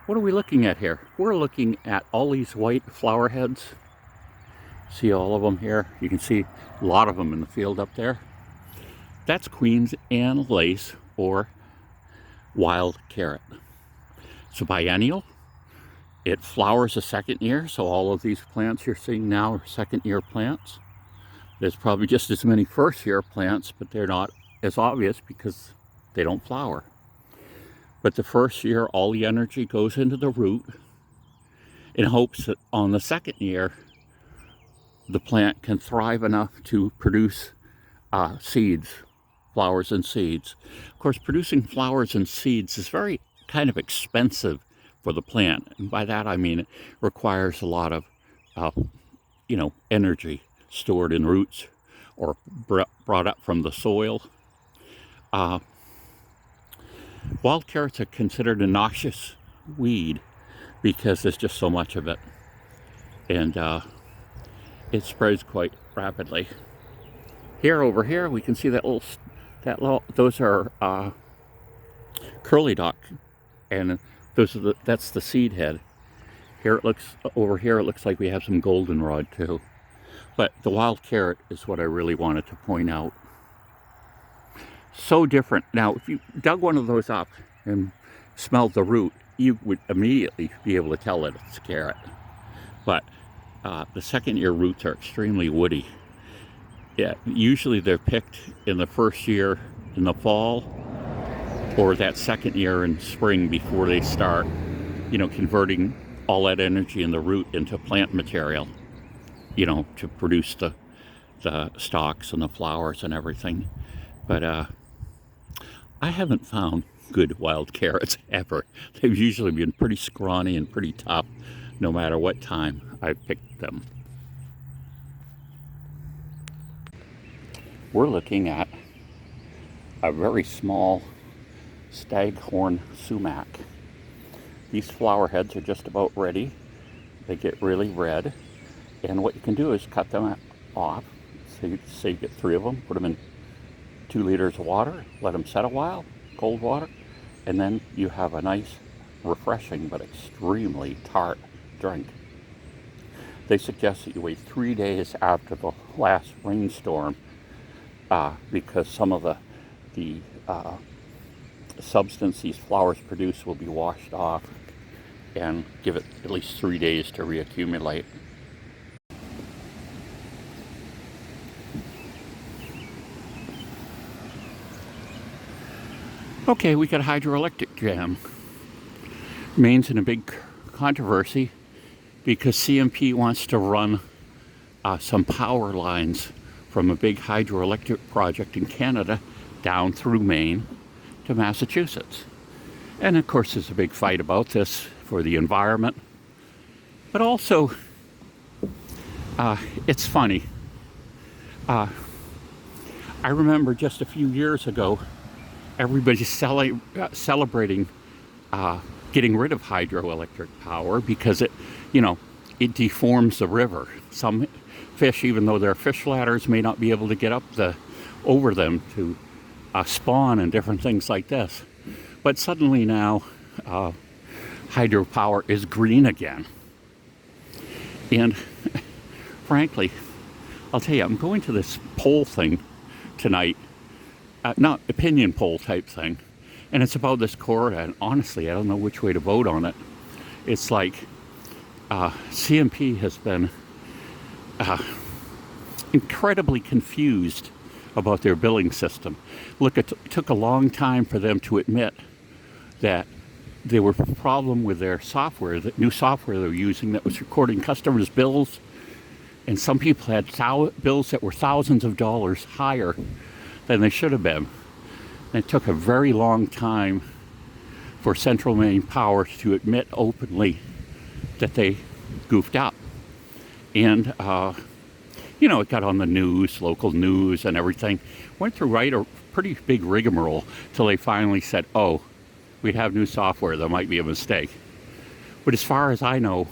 What are we looking at here? We're looking at all these white flower heads. See all of them here? You can see a lot of them in the field up there. That's Queen's Anne lace or wild carrot. It's a biennial. It flowers a second year, so all of these plants you're seeing now are second year plants. There's probably just as many first year plants, but they're not as obvious because they don't flower. But the first year, all the energy goes into the root in hopes that on the second year, the plant can thrive enough to produce seeds, flowers and seeds. Of course, producing flowers and seeds is very kind of expensive for the plant. And by that, I mean it requires a lot of, energy stored in roots or brought up from the soil. Wild carrots are considered a noxious weed because there's just so much of it, and it spreads quite rapidly. Over here, we can see those are curly dock, and that's the seed head. Over here it looks like we have some goldenrod too, but the wild carrot is what I really wanted to point out. So different. Now, if you dug one of those up and smelled the root, you would immediately be able to tell that it's carrot. But the second year roots are extremely woody. Yeah, usually they're picked in the first year in the fall or that second year in spring before they start, converting all that energy in the root into plant material, to produce the stalks and the flowers and everything. But I haven't found good wild carrots ever. They've usually been pretty scrawny and pretty tough no matter what time I've picked them. We're looking at a very small staghorn sumac. These flower heads are just about ready. They get really red. And what you can do is cut them off. So you get 3 of them, put them in 2 liters of water, let them set a while, cold water, and then you have a nice, refreshing but extremely tart drink. They suggest that you wait 3 days after the last rainstorm because some of the substance these flowers produce will be washed off, and give it at least 3 days to reaccumulate. Okay, we got a hydroelectric jam. Maine's in a big controversy because CMP wants to run some power lines from a big hydroelectric project in Canada down through Maine to Massachusetts. And of course there's a big fight about this for the environment. But also, it's funny. I remember just a few years ago, everybody's celebrating getting rid of hydroelectric power because it deforms the river. Some fish, even though they're fish ladders, may not be able to get over them to spawn and different things like this. But suddenly now, hydropower is green again. And frankly, I'll tell you, I'm going to this poll thing tonight. Not opinion poll type thing, and it's about this corridor, and honestly I don't know which way to vote on it. It's like CMP has been incredibly confused about their billing system. Look, it took a long time for them to admit that there were a problem with their software, the new software they were using that was recording customers' bills, and some people had bills that were thousands of dollars higher than they should have been. And it took a very long time for Central Maine Power to admit openly that they goofed up. And, it got on the news, local news and everything. Went through a pretty big rigmarole till they finally said, oh, we have new software, there might be a mistake. But as far as I know,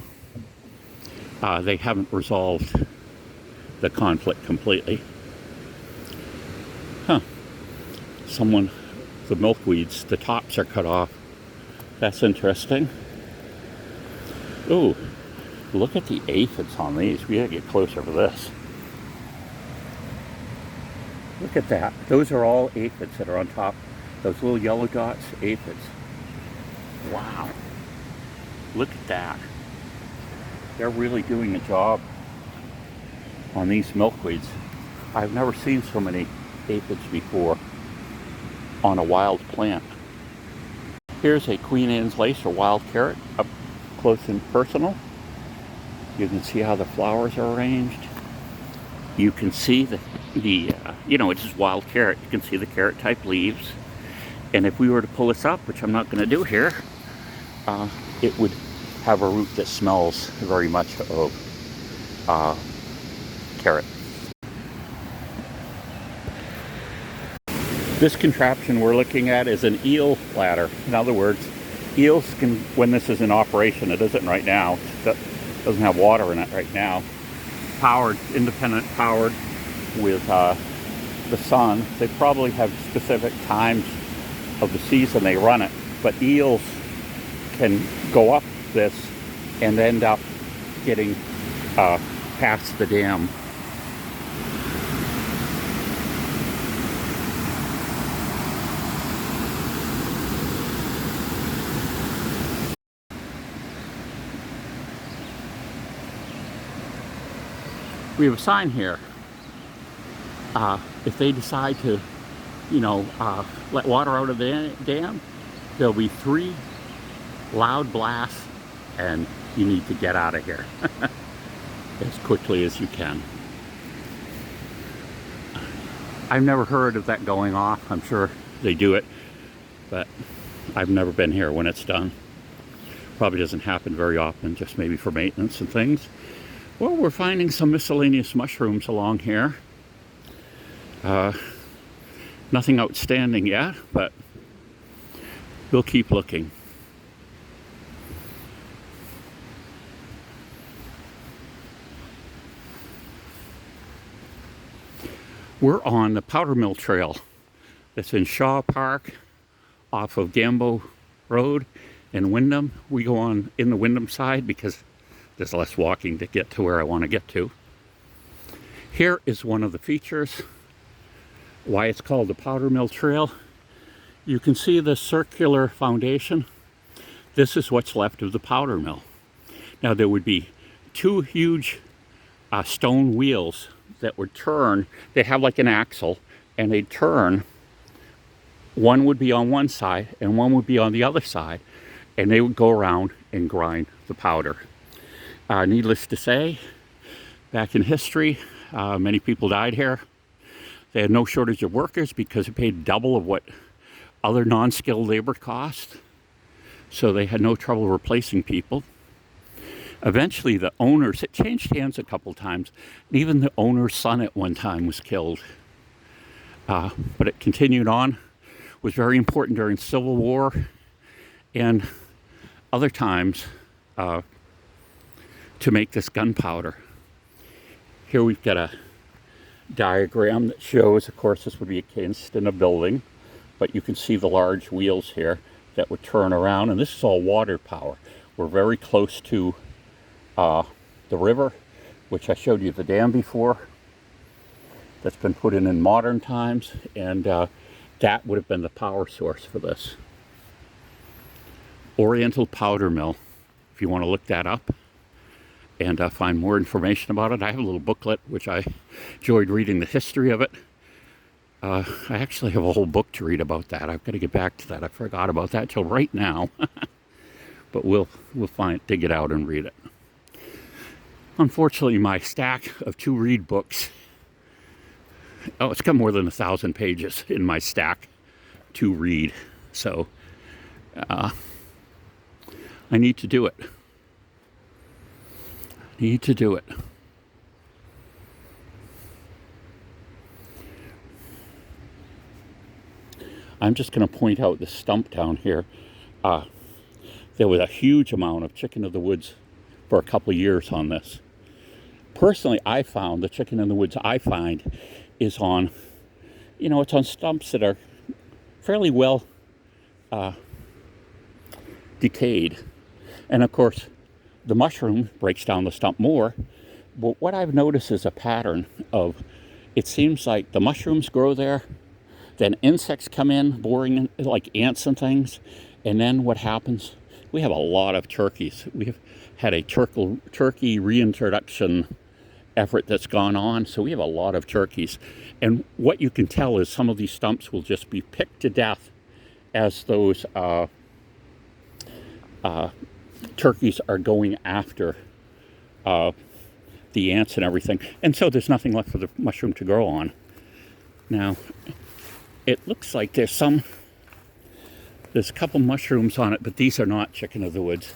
they haven't resolved the conflict completely. The milkweeds, the tops are cut off. That's interesting. Ooh, look at the aphids on these. We gotta get closer for this. Look at that. Those are all aphids that are on top. Those little yellow dots, aphids. Wow. Look at that. They're really doing a job on these milkweeds. I've never seen so many aphids before on a wild plant. Here's a Queen Anne's lace or wild carrot up close and personal. You can see how the flowers are arranged. You can see it's just wild carrot. You can see the carrot type leaves. And if we were to pull this up, which I'm not going to do here, it would have a root that smells very much of carrot. This contraption we're looking at is an eel ladder. In other words, eels can, when this is in operation, it isn't right now, it doesn't have water in it right now, powered, independent powered with the sun. They probably have specific times of the season they run it, but eels can go up this and end up getting past the dam. We have a sign here. If they decide to, let water out of the dam, there'll be 3 loud blasts, and you need to get out of here as quickly as you can. I've never heard of that going off. I'm sure they do it, but I've never been here when it's done. Probably doesn't happen very often, just maybe for maintenance and things. Well, we're finding some miscellaneous mushrooms along here. Nothing outstanding yet, but we'll keep looking. We're on the Powder Mill Trail. It's in Shaw Park off of Gambo Road in Windham. We go on in the Windham side because there's less walking to get to where I want to get to. Here is one of the features, why it's called the Powder Mill Trail. You can see the circular foundation. This is what's left of the powder mill. Now there would be 2 huge stone wheels that would turn. They have like an axle, and they'd turn. One would be on one side and one would be on the other side, and they would go around and grind the powder. Needless to say, back in history, many people died here. They had no shortage of workers because it paid double of what other non-skilled labor cost. So they had no trouble replacing people. Eventually the owners, it changed hands a couple times. Even the owner's son at one time was killed. But it continued on. It was very important during Civil War and other times to make this gunpowder. Here we've got a diagram that shows, of course, this would be encased in a building, but you can see the large wheels here that would turn around, and this is all water power. We're very close to the river, which I showed you the dam before, that's been put in modern times, and that would have been the power source for this. Oriental Powder Mill, if you want to look that up and find more information about it. I have a little booklet which I enjoyed reading the history of it. I actually have a whole book to read about that. I've got to get back to that. I forgot about that till right now. But we'll dig it out and read it. Unfortunately, my stack of 2 read books, it's got more than 1,000 pages in my stack to read. So I need to do it. I'm just going to point out the stump down here. There was a huge amount of chicken of the woods for a couple of years on this. Personally, I found the chicken in the woods I find is on, it's on stumps that are fairly well decayed. And of course, the mushroom breaks down the stump more. But what I've noticed is a pattern of, it seems like the mushrooms grow there, then insects come in, boring like ants and things, and then what happens? We have a lot of turkeys. We've had a turkey reintroduction effort that's gone on, so we have a lot of turkeys. And what you can tell is some of these stumps will just be picked to death as those turkeys are going after the ants and everything. And so there's nothing left for the mushroom to grow on. Now, it looks like there's a couple mushrooms on it, but these are not chicken of the woods.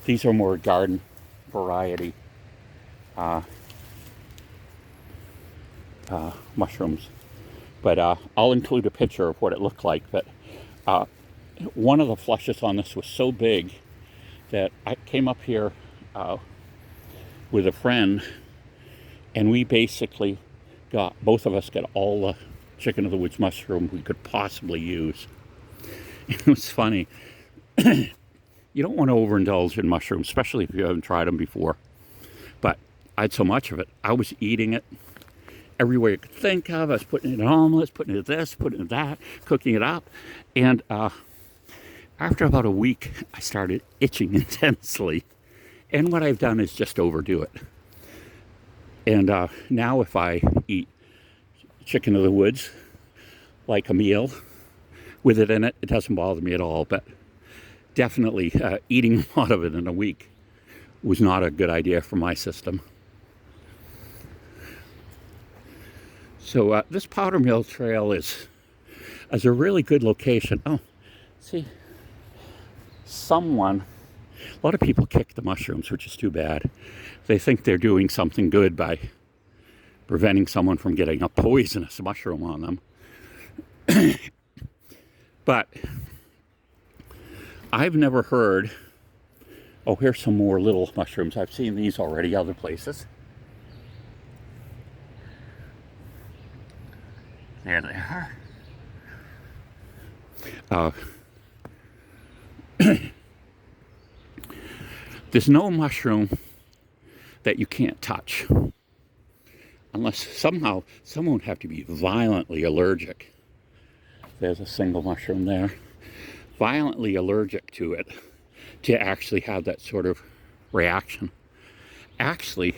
These are more garden variety mushrooms. But I'll include a picture of what it looked like. But one of the flushes on this was so big that I came up here with a friend, and we basically both of us got all the chicken of the woods mushroom we could possibly use. It was funny. You don't want to overindulge in mushrooms, especially if you haven't tried them before. But I had so much of it, I was eating it every way I could think of. I was putting it in omelets, putting it in this, putting it in that, cooking it up. And after about a week, I started itching intensely. And what I've done is just overdo it. And now if I eat chicken of the woods like a meal with it in it, it doesn't bother me at all. But definitely eating a lot of it in a week was not a good idea for my system. So this powder mill trail is a really good location. Oh, see, a lot of people kick the mushrooms, which is too bad. They think they're doing something good by preventing someone from getting a poisonous mushroom on them. But I've never heard, oh, here's some more little mushrooms. I've seen these already other places. There they are. There's no mushroom that you can't touch, unless somehow someone would have to be violently allergic. There's a single mushroom there. Violently allergic to it to actually have that sort of reaction. Actually,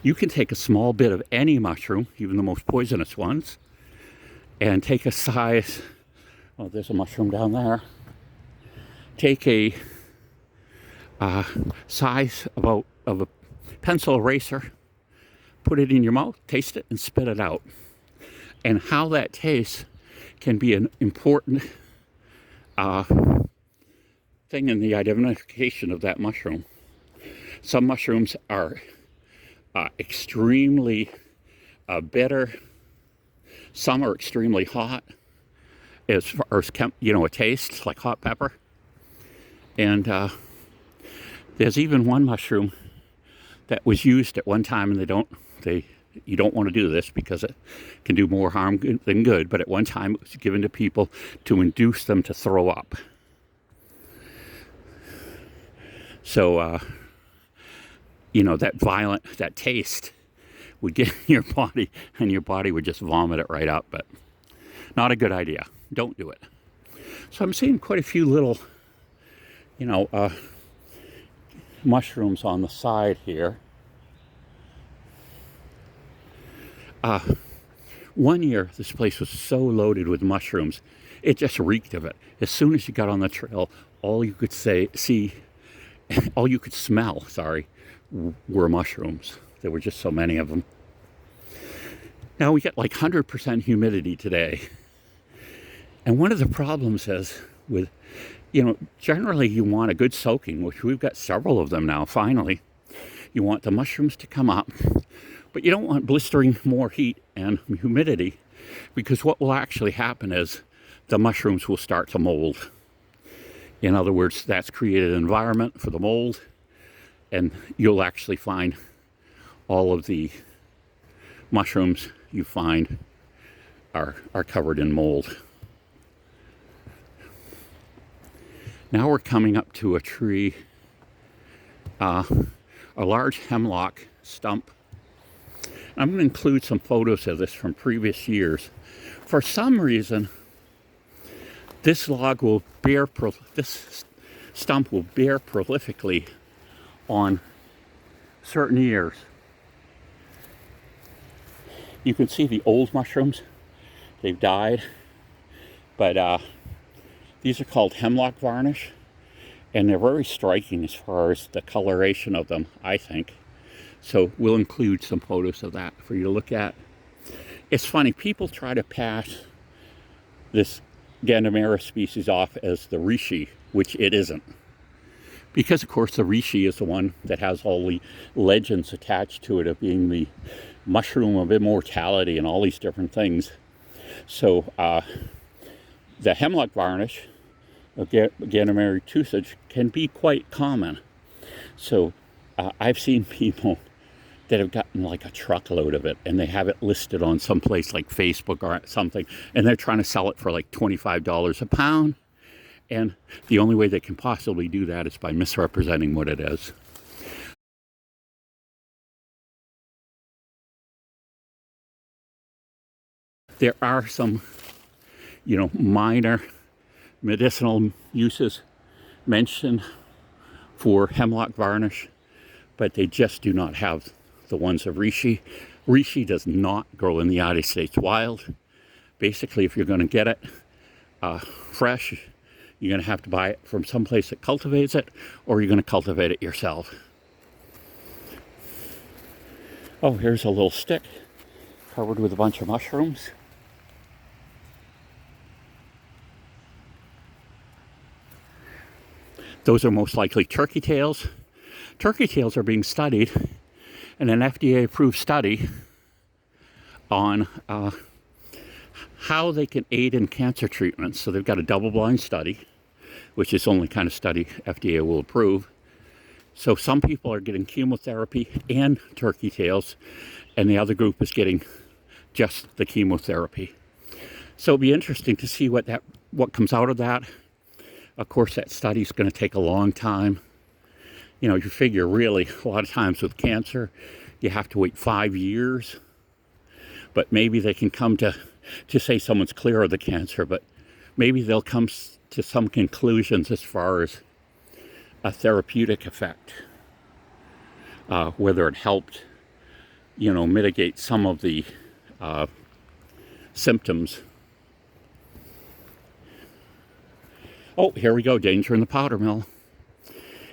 you can take a small bit of any mushroom, even the most poisonous ones, and take a size, oh, there's a mushroom down there. Take a size of a pencil eraser, put it in your mouth, taste it, and spit it out. And how that tastes can be an important thing in the identification of that mushroom. Some mushrooms are extremely bitter. Some are extremely hot, as far as a taste, like hot pepper. And there's even one mushroom that was used at one time, and you don't want to do this because it can do more harm than good, but at one time it was given to people to induce them to throw up. So, that taste would get in your body, and your body would just vomit it right up, but not a good idea. Don't do it. So I'm seeing quite a few little, mushrooms on the side here. One year, this place was so loaded with mushrooms, it just reeked of it. As soon as you got on the trail, all you could smell, were mushrooms. There were just so many of them. Now we get like 100% humidity today. And one of the problems is with, generally you want a good soaking, which we've got several of them now, finally. You want the mushrooms to come up, but you don't want blistering more heat and humidity, because what will actually happen is the mushrooms will start to mold. In other words, that's created an environment for the mold, and you'll actually find all of the mushrooms you find are covered in mold. Now we're coming up to a tree a large hemlock stump. I'm going to include some photos of this from previous years. For some reason, this log will bear, this stump will bear prolifically on certain years. You can see the old mushrooms, they've died, but these are called Hemlock Varnish, and they're very striking as far as the coloration of them, I think. So we'll include some photos of that for you to look at. It's funny, people try to pass this Gandamera species off as the reishi, which it isn't. Because, of course, the reishi is the one that has all the legends attached to it of being the mushroom of immortality and all these different things. So the Hemlock Varnish, Gandamera tusage, can be quite common. So I've seen people that have gotten like a truckload of it, and they have it listed on some place like Facebook or something, and they're trying to sell it for like $25 a pound. And the only way they can possibly do that is by misrepresenting what it is. There are some, minor medicinal uses mentioned for Hemlock Varnish, but they just do not have the ones of reishi. Reishi does not grow in the United States wild. Basically, if you're going to get it fresh, you're going to have to buy it from someplace that cultivates it, or you're going to cultivate it yourself. Oh, here's a little stick covered with a bunch of mushrooms. Those are most likely turkey tails. Turkey tails are being studied in an FDA-approved study on how they can aid in cancer treatments. So they've got a double-blind study, which is the only kind of study FDA will approve. So some people are getting chemotherapy and turkey tails, and the other group is getting just the chemotherapy. So it'll be interesting to see what comes out of that. Of course, that study's going to take a long time. You figure really, a lot of times with cancer, you have to wait 5 years. But maybe they can come to say someone's clear of the cancer, but maybe they'll come to some conclusions as far as a therapeutic effect, whether it helped, mitigate some of the symptoms. Oh, here we go, danger in the powder mill.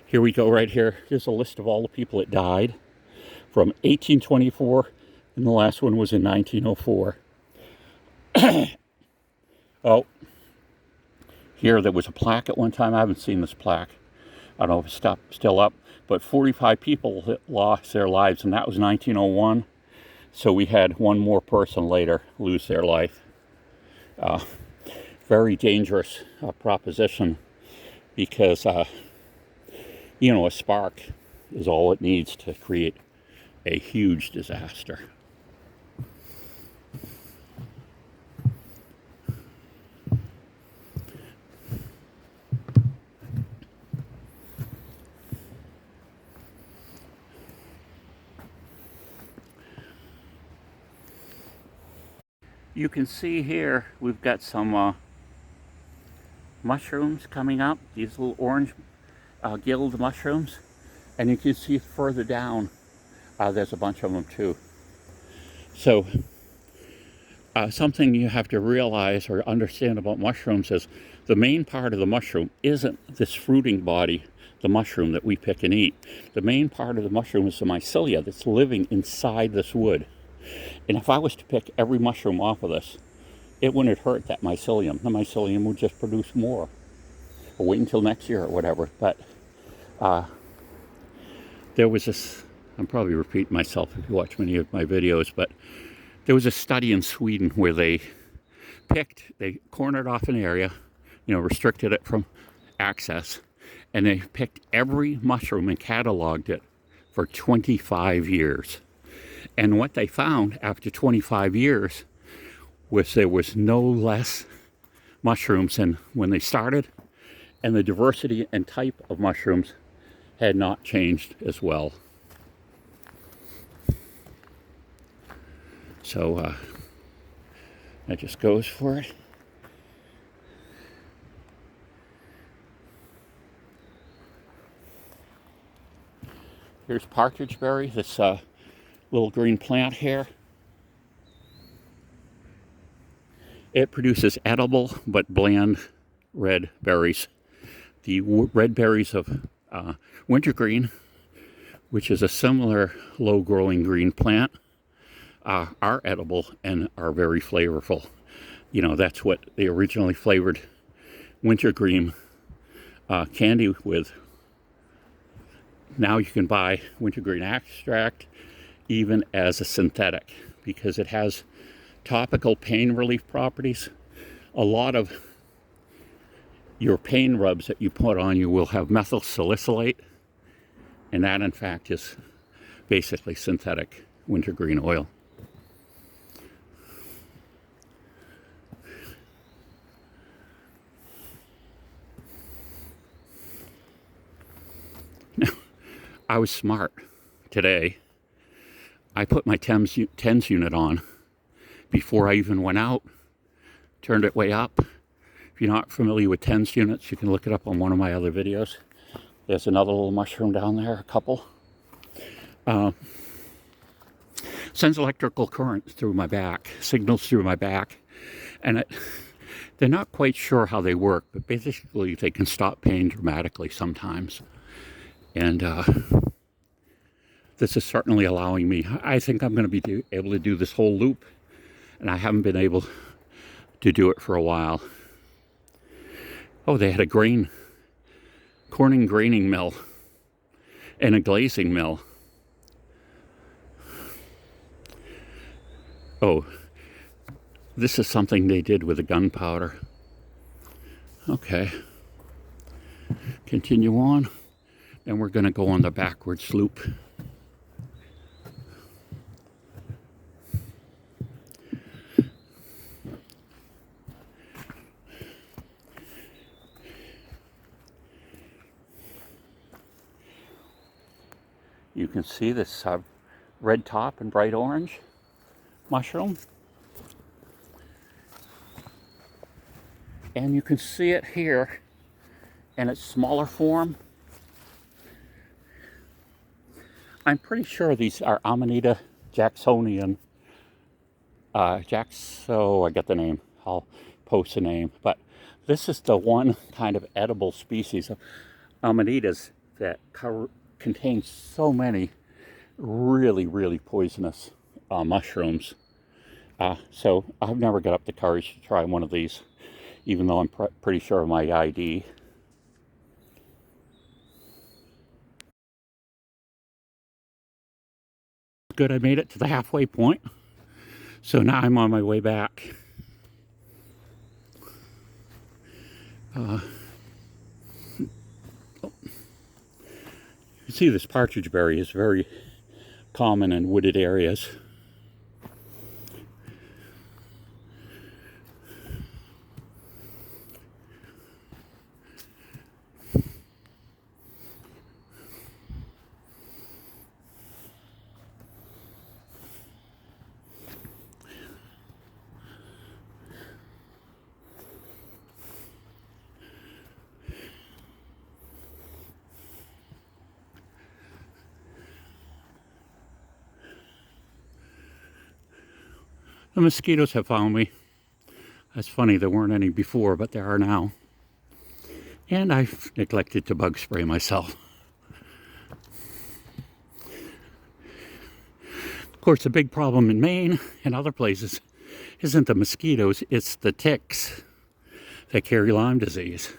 Here we go right here. Here's a list of all the people that died from 1824, and the last one was in 1904. Oh, here there was a plaque at one time. I haven't seen this plaque. I don't know if it's still up, but 45 people that lost their lives, and that was 1901. So we had one more person later lose their life. Very dangerous proposition, because a spark is all it needs to create a huge disaster. You can see here we've got some mushrooms coming up, these little orange gilled mushrooms, and you can see further down there's a bunch of them too. So something you have to realize or understand about mushrooms is the main part of the mushroom isn't this fruiting body, the mushroom that we pick and eat. The main part of the mushroom is the mycelia that's living inside this wood. And if I was to pick every mushroom off of this, it wouldn't hurt that mycelium. The mycelium would just produce more. Or wait until next year or whatever. But there was this, I'm probably repeating myself if you watch many of my videos, but there was a study in Sweden where they cornered off an area, restricted it from access, and they picked every mushroom and cataloged it for 25 years. And what they found after 25 years was there was no less mushrooms than when they started, and the diversity and type of mushrooms had not changed as well. So that just goes for it. Here's Partridge Berry, this little green plant here. It produces edible but bland red berries. The red berries of Wintergreen, which is a similar low-growing green plant, are edible and are very flavorful. You know, that's what they originally flavored Wintergreen candy with. Now you can buy Wintergreen extract even as a synthetic because it has topical pain relief properties. A lot of your pain rubs that you put on you will have methyl salicylate, and that in fact is basically synthetic wintergreen oil. Now, I was smart today. I put my TENS unit on before I even went out, turned it way up. If you're not familiar with TENS units, you can look it up on one of my other videos. There's another little mushroom down there, a couple. Sends electrical current through my back, signals through my back, and they're not quite sure how they work, but basically they can stop pain dramatically sometimes. And this is certainly allowing me, I think I'm going to be able to do this whole loop, and I haven't been able to do it for a while. Oh, they had a corn and graining mill and a glazing mill. Oh, this is something they did with the gunpowder. Okay. Continue on. And we're going to go on the backwards loop. You can see this red top and bright orange mushroom. And you can see it here in its smaller form. I'm pretty sure these are Amanita jacksonian. I got the name. I'll post the name. But this is the one kind of edible species of Amanitas that contains so many really, really poisonous mushrooms. So I've never got up the courage to try one of these, even though I'm pretty sure of my ID. Good, I made it to the halfway point. So now I'm on my way back. You see this partridge berry is very common in wooded areas. The mosquitoes have found me. That's funny, there weren't any before, but there are now. And I've neglected to bug spray myself. Of course, the big problem in Maine and other places isn't the mosquitoes, it's the ticks that carry Lyme disease.